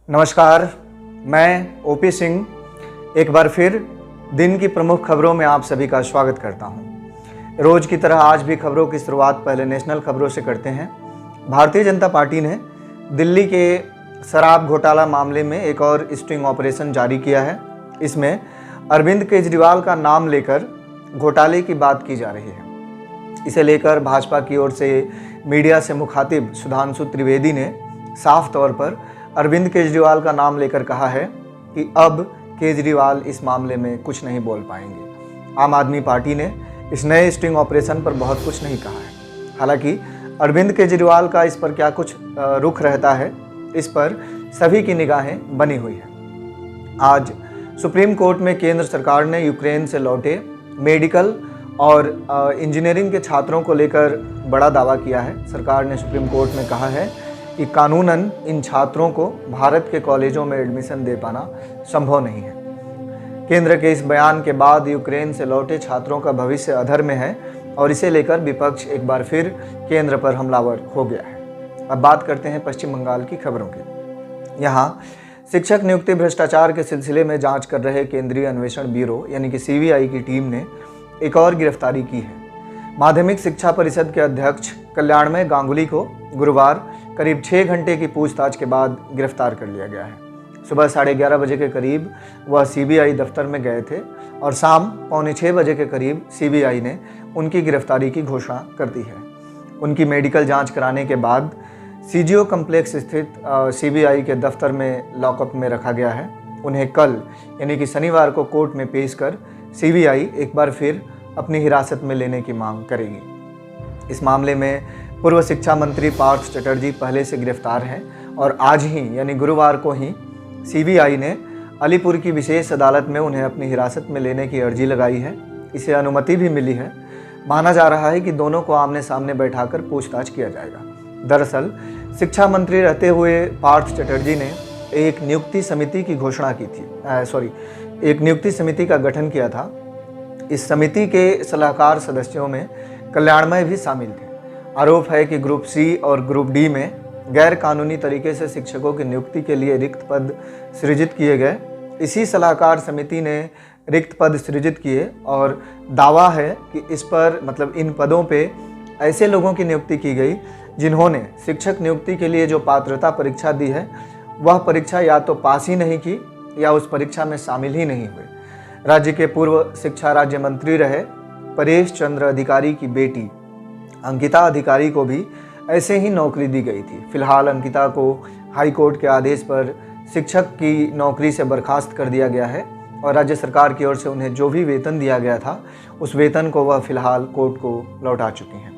नमस्कार, मैं ओपी सिंह एक बार फिर दिन की प्रमुख खबरों में आप सभी का स्वागत करता हूं। रोज की तरह आज भी खबरों की शुरुआत पहले नेशनल खबरों से करते हैं। भारतीय जनता पार्टी ने दिल्ली के शराब घोटाला मामले में एक और स्टिंग ऑपरेशन जारी किया है। इसमें अरविंद केजरीवाल का नाम लेकर घोटाले की बात की जा रही है। इसे लेकर भाजपा की ओर से मीडिया से मुखातिब सुधांशु त्रिवेदी ने साफ तौर पर अरविंद केजरीवाल का नाम लेकर कहा है कि अब केजरीवाल इस मामले में कुछ नहीं बोल पाएंगे। आम आदमी पार्टी ने इस नए स्टिंग ऑपरेशन पर बहुत कुछ नहीं कहा है। हालांकि अरविंद केजरीवाल का इस पर क्या कुछ रुख रहता है, इस पर सभी की निगाहें बनी हुई है। आज सुप्रीम कोर्ट में केंद्र सरकार ने यूक्रेन से लौटे मेडिकल और इंजीनियरिंग के छात्रों को लेकर बड़ा दावा किया है। सरकार ने सुप्रीम कोर्ट में कहा है कि कानूनन इन छात्रों को भारत के कॉलेजों में एडमिशन दे पाना संभव नहीं है। केंद्र के इस बयान के बाद यूक्रेन से लौटे छात्रों का भविष्य अधर में है और इसे लेकर विपक्ष एक बार फिर केंद्र पर हमलावर हो गया है। अब बात करते हैं पश्चिम बंगाल की खबरों की। यहाँ शिक्षक नियुक्ति भ्रष्टाचार के सिलसिले में जांच कर रहे केंद्रीय अन्वेषण ब्यूरो यानी कि सीबीआई की टीम ने एक और गिरफ्तारी की है। माध्यमिक शिक्षा परिषद के अध्यक्ष कल्याणमय गांगुली को गुरुवार करीब 6 घंटे की पूछताछ के बाद गिरफ्तार कर लिया गया है। सुबह 11:30 बजे के करीब वह सीबीआई दफ्तर में गए थे और शाम 5:45 बजे के करीब सीबीआई ने उनकी गिरफ्तारी की घोषणा कर दी है। उनकी मेडिकल जांच कराने के बाद सीजीओ कम्प्लेक्स स्थित सीबीआई के दफ्तर में लॉकअप में रखा गया है। उन्हें कल यानी कि शनिवार को कोर्ट में पेश कर सीबीआई एक बार फिर अपनी हिरासत में लेने की मांग करेगी। इस मामले में पूर्व शिक्षा मंत्री पार्थ चटर्जी पहले से गिरफ्तार हैं और आज ही यानी गुरुवार को ही सीबीआई ने अलीपुर की विशेष अदालत में उन्हें अपनी हिरासत में लेने की अर्जी लगाई है। इसे अनुमति भी मिली है। माना जा रहा है कि दोनों को आमने सामने बैठाकर पूछताछ किया जाएगा। दरअसल शिक्षा मंत्री रहते हुए पार्थ चटर्जी ने एक नियुक्ति समिति की घोषणा की थी एक नियुक्ति समिति का गठन किया था। इस समिति के सलाहकार सदस्यों में कल्याणमय भी शामिल थे। आरोप है कि ग्रुप सी और ग्रुप डी में गैर कानूनी तरीके से शिक्षकों की नियुक्ति के लिए रिक्त पद सृजित किए गए। इसी सलाहकार समिति ने रिक्त पद सृजित किए और दावा है कि इस पर इन पदों पे ऐसे लोगों की नियुक्ति की गई जिन्होंने शिक्षक नियुक्ति के लिए जो पात्रता परीक्षा दी है वह परीक्षा या तो पास ही नहीं की या उस परीक्षा में शामिल ही नहीं हुए। राज्य के पूर्व शिक्षा राज्य मंत्री रहे परेश चंद्र अधिकारी की बेटी अंकिता अधिकारी को भी ऐसे ही नौकरी दी गई थी। फिलहाल अंकिता को हाई कोर्ट के आदेश पर शिक्षक की नौकरी से बर्खास्त कर दिया गया है और राज्य सरकार की ओर से उन्हें जो भी वेतन दिया गया था उस वेतन को वह फिलहाल कोर्ट को लौटा चुकी हैं।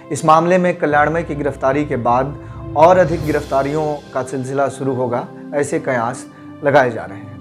इस मामले में कल्याणमय की गिरफ्तारी के बाद और अधिक गिरफ्तारियों का सिलसिला शुरू होगा, ऐसे कयास लगाए जा रहे हैं।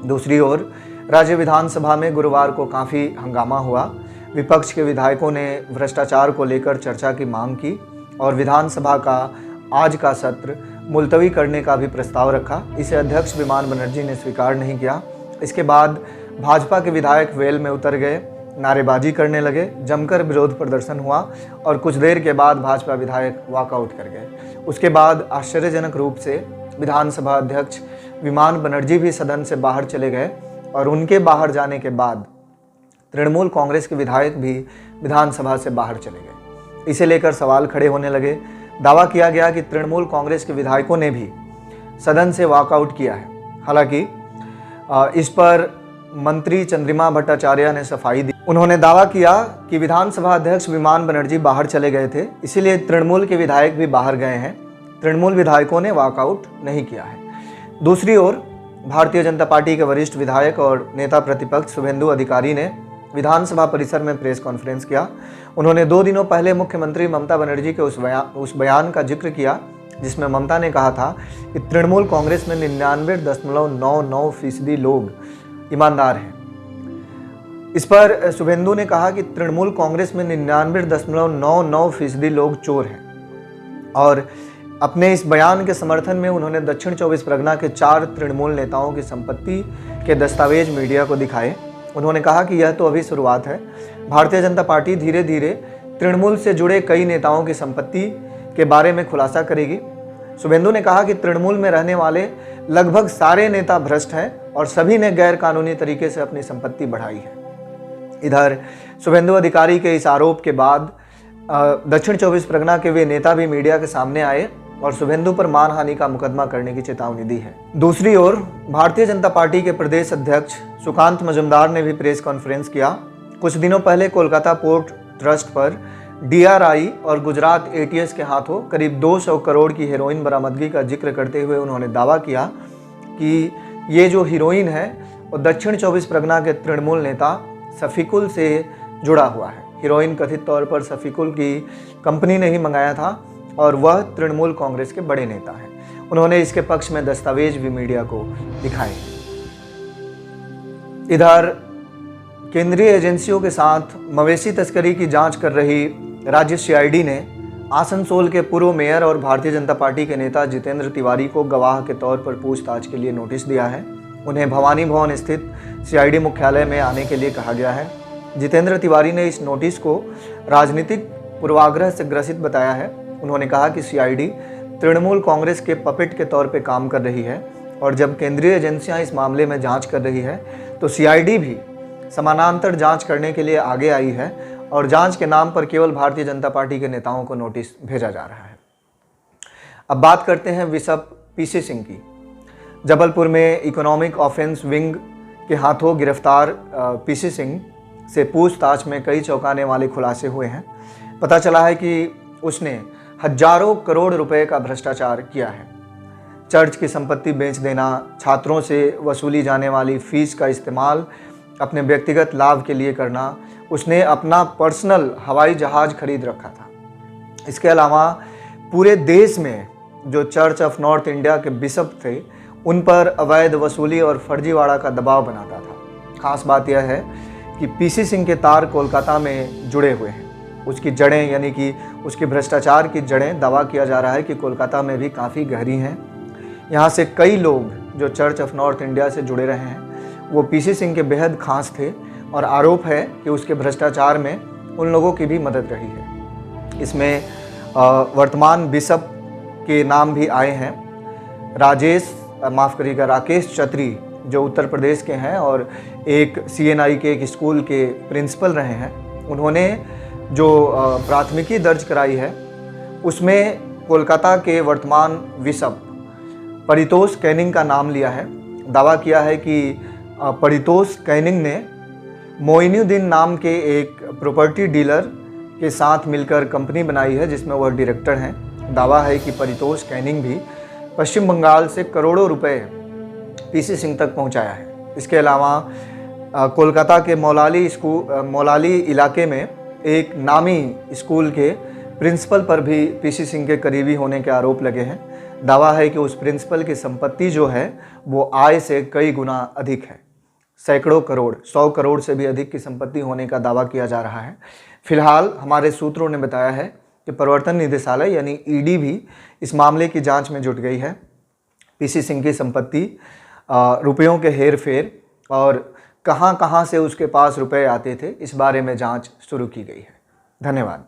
दूसरी ओर राज्य विधानसभा में गुरुवार को काफ़ी हंगामा हुआ। विपक्ष के विधायकों ने भ्रष्टाचार को लेकर चर्चा की मांग की और विधानसभा का आज का सत्र मुलतवी करने का भी प्रस्ताव रखा। इसे अध्यक्ष विमान बनर्जी ने स्वीकार नहीं किया। इसके बाद भाजपा के विधायक वेल में उतर गए, नारेबाजी करने लगे, जमकर विरोध प्रदर्शन हुआ और कुछ देर के बाद भाजपा विधायक वॉकआउट कर गए। उसके बाद आश्चर्यजनक रूप से विधानसभा अध्यक्ष विमान बनर्जी भी सदन से बाहर चले गए और उनके बाहर जाने के बाद तृणमूल कांग्रेस के विधायक भी विधानसभा से बाहर चले गए। इसे लेकर सवाल खड़े होने लगे। दावा किया गया कि तृणमूल कांग्रेस के विधायकों ने भी सदन से वॉकआउट किया है। हालांकि इस पर मंत्री चंद्रिमा भट्टाचार्य ने सफाई दी। उन्होंने दावा किया कि विधानसभा अध्यक्ष विमान बनर्जी बाहर चले गए थे, इसीलिए तृणमूल के विधायक भी बाहर गए हैं। तृणमूल विधायकों ने वॉकआउट नहीं किया है। दूसरी ओर भारतीय जनता पार्टी के वरिष्ठ विधायक और नेता प्रतिपक्ष शुभेंदु अधिकारी ने विधानसभा परिसर में प्रेस कॉन्फ्रेंस किया। उन्होंने 2 दिनों पहले मुख्यमंत्री ममता बनर्जी के उस बयान का जिक्र किया जिसमें ममता ने कहा था कि तृणमूल कांग्रेस में 99.99% लोग ईमानदार हैं। इस पर शुभेंदु ने कहा कि तृणमूल कांग्रेस में 99.99% लोग चोर हैं और अपने इस बयान के समर्थन में उन्होंने दक्षिण 24 परगना के 4 तृणमूल नेताओं की संपत्ति के दस्तावेज मीडिया को दिखाए। उन्होंने कहा कि यह तो अभी शुरुआत है। भारतीय जनता पार्टी धीरे धीरे तृणमूल से जुड़े कई नेताओं की संपत्ति के बारे में खुलासा करेगी। शुभेंदु ने कहा कि तृणमूल में रहने वाले लगभग सारे नेता भ्रष्ट हैं और सभी ने गैर कानूनी तरीके से अपनी संपत्ति बढ़ाई है। इधर शुभेंदु अधिकारी के इस आरोप के बाद दक्षिण 24 परगना के वे नेता भी मीडिया के सामने आए और शुभेंदु पर मानहानि का मुकदमा करने की चेतावनी दी है। दूसरी ओर भारतीय जनता पार्टी के प्रदेश अध्यक्ष सुकांत मजुमदार ने भी प्रेस कॉन्फ्रेंस किया। कुछ दिनों पहले कोलकाता पोर्ट ट्रस्ट पर DRI और गुजरात ATS के हाथों करीब 200 करोड़ की हेरोइन बरामदगी का जिक्र करते हुए उन्होंने दावा किया कि ये जो हीरोइन है वो दक्षिण 24 परगना के तृणमूल नेता शफीकुल से जुड़ा हुआ है। हीरोइन कथित तौर पर शफीकुल की कंपनी ने ही मंगाया था और वह तृणमूल कांग्रेस के बड़े नेता हैं। उन्होंने इसके पक्ष में दस्तावेज भी मीडिया को दिखाए। इधर केंद्रीय एजेंसियों के साथ मवेशी तस्करी की जांच कर रही राज्य CID ने आसनसोल के पूर्व मेयर और भारतीय जनता पार्टी के नेता जितेंद्र तिवारी को गवाह के तौर पर पूछताछ के लिए नोटिस दिया है। उन्हें भवानी भवन स्थित CID मुख्यालय में आने के लिए कहा गया है। जितेंद्र तिवारी ने इस नोटिस को राजनीतिक पूर्वाग्रह से ग्रसित बताया है। उन्होंने कहा कि CID तृणमूल कांग्रेस के पपेट के तौर पर काम कर रही है और जब केंद्रीय एजेंसियां इस मामले में जांच कर रही है तो CID भी समानांतर जांच करने के लिए आगे आई है और जांच के नाम पर केवल भारतीय जनता पार्टी के नेताओं को नोटिस भेजा जा रहा है। अब बात करते हैं बिशप PC सिंह की। जबलपुर में इकोनॉमिक ऑफेंस विंग के हाथों गिरफ्तार PC सिंह से पूछताछ में कई चौंकाने वाले खुलासे हुए हैं। पता चला है कि उसने हजारों करोड़ रुपए का भ्रष्टाचार किया है। चर्च की संपत्ति बेच देना, छात्रों से वसूली जाने वाली फीस का इस्तेमाल अपने व्यक्तिगत लाभ के लिए करना, उसने अपना पर्सनल हवाई जहाज खरीद रखा था। इसके अलावा पूरे देश में जो चर्च ऑफ नॉर्थ इंडिया के बिशप थे उन पर अवैध वसूली और फर्जीवाड़ा का दबाव बनाता था। खास बात यह है कि PC सिंह के तार कोलकाता में जुड़े हुए हैं। उसकी जड़ें यानी कि उसके भ्रष्टाचार की जड़ें दावा किया जा रहा है कि कोलकाता में भी काफ़ी गहरी हैं। यहाँ से कई लोग जो चर्च ऑफ नॉर्थ इंडिया से जुड़े रहे हैं वो PC सिंह के बेहद खास थे और आरोप है कि उसके भ्रष्टाचार में उन लोगों की भी मदद रही है। इसमें वर्तमान बिशप के नाम भी आए हैं। राकेश चतरी जो उत्तर प्रदेश के हैं और एक CNI के एक स्कूल के प्रिंसिपल रहे हैं। उन्होंने जो प्राथमिकी दर्ज कराई है उसमें कोलकाता के वर्तमान बिशप परितोष कैनिंग का नाम लिया है। दावा किया है कि परितोष कैनिंग ने मोइनुद्दीन नाम के एक प्रॉपर्टी डीलर के साथ मिलकर कंपनी बनाई है जिसमें वह डायरेक्टर हैं। दावा है कि परितोष कैनिंग भी पश्चिम बंगाल से करोड़ों रुपए PC सिंह तक पहुंचाया है। इसके अलावा कोलकाता के मौलाली इलाके में एक नामी स्कूल के प्रिंसिपल पर भी PC सिंह के करीबी होने के आरोप लगे हैं। दावा है कि उस प्रिंसिपल की संपत्ति जो है वो आय से कई गुना अधिक है। सैकड़ों करोड़, 100 करोड़ से भी अधिक की संपत्ति होने का दावा किया जा रहा है। फिलहाल हमारे सूत्रों ने बताया है कि प्रवर्तन निदेशालय यानी ED भी इस मामले की जांच में जुट गई है। PC सिंह की संपत्ति, रुपयों के हेर फेर और कहां से उसके पास रुपए आते थे, इस बारे में जांच शुरू की गई है। धन्यवाद।